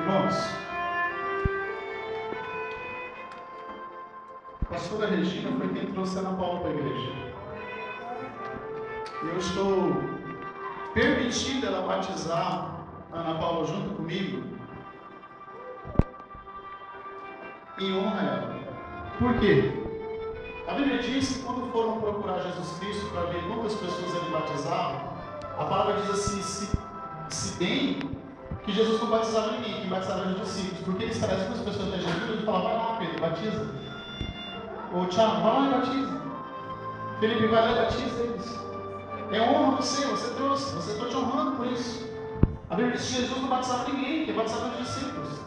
Irmãos, a pastora Regina foi quem trouxe a Ana Paula para a igreja. Eu estou permitindo ela batizar a Ana Paula junto comigo em honra a ela. Por quê? A Bíblia diz que quando foram procurar Jesus Cristo para ver quantas pessoas ele batizava, a palavra diz assim, se bem que Jesus não batizava ninguém, quem batizava eram os discípulos, porque eles pareciam que as pessoas da Jesus, ele falava, vai lá Pedro, batiza. Ou Tiago, vai lá e batiza. Felipe, vai lá e batiza eles. É honra você trouxe, você está te honrando por isso. A Bíblia diz que Jesus não batizava ninguém, quem batizava os discípulos.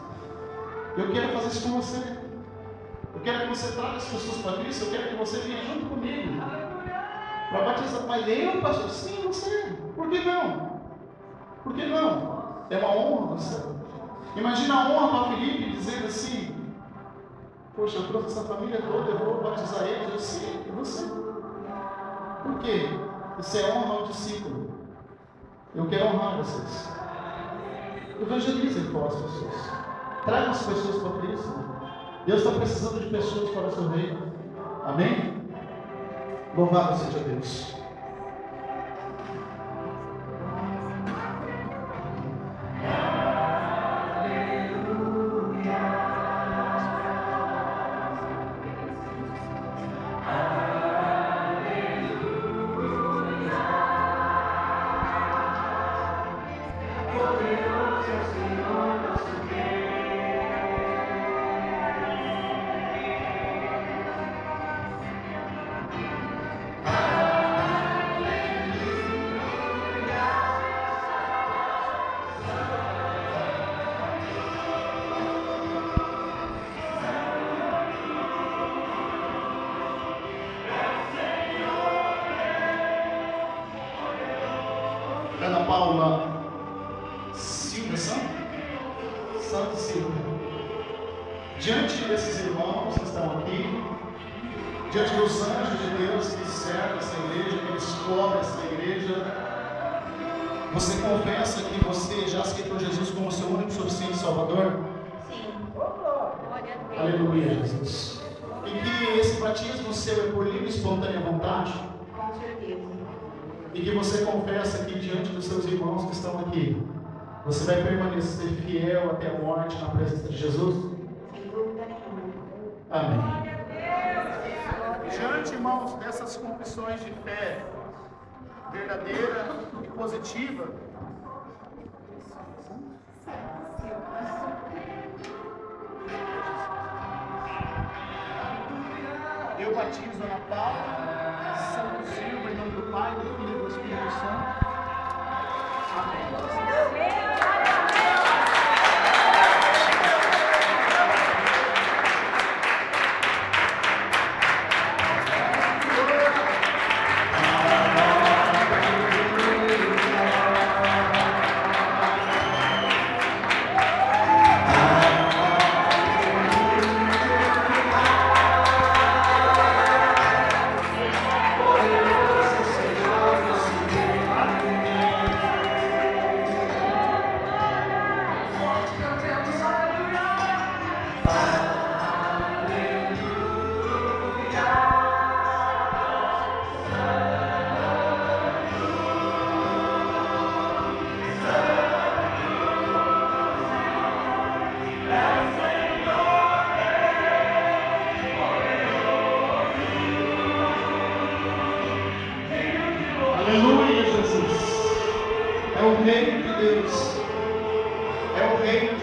Eu quero fazer isso com você. Eu quero que você traga as pessoas para Cristo, eu quero que você venha junto comigo para batizar. Mas eu, pastor, sim, você. Por que não? Por que não? É uma honra você. Imagina a honra para Felipe dizendo assim, poxa, eu trouxe essa família toda, eu vou batizar eles. Eu sim, e você? Por quê? Isso é honra ao discípulo. Eu quero honrar vocês. Evangelizem fora as pessoas. Tragam as pessoas para Cristo. Deus está precisando de pessoas para o seu reino. Amém? Louvado seja Deus. Ana Paula Silva Santos Silva. Diante desses irmãos que estão aqui, diante dos anjos de Deus que cercam essa igreja, que eles cobrem essa igreja, você confessa que você já aceitou Jesus como seu único e suficiente Salvador? Sim. Aleluia, Jesus. E que esse batismo seu é por livre e espontânea vontade? Com certeza. E que você confessa que diante dos seus irmãos que estão aqui, você vai permanecer fiel até a morte na presença de Jesus? Sem dúvida nenhuma. Amém. Diante, irmãos, dessas confissões de fé verdadeira e positiva, eu batizo Ana Paula Santos Silva em nome do Pai, do Filho e do Espírito Santo. Amém. Aleluia, Jesus. É o reino de Deus. É o reino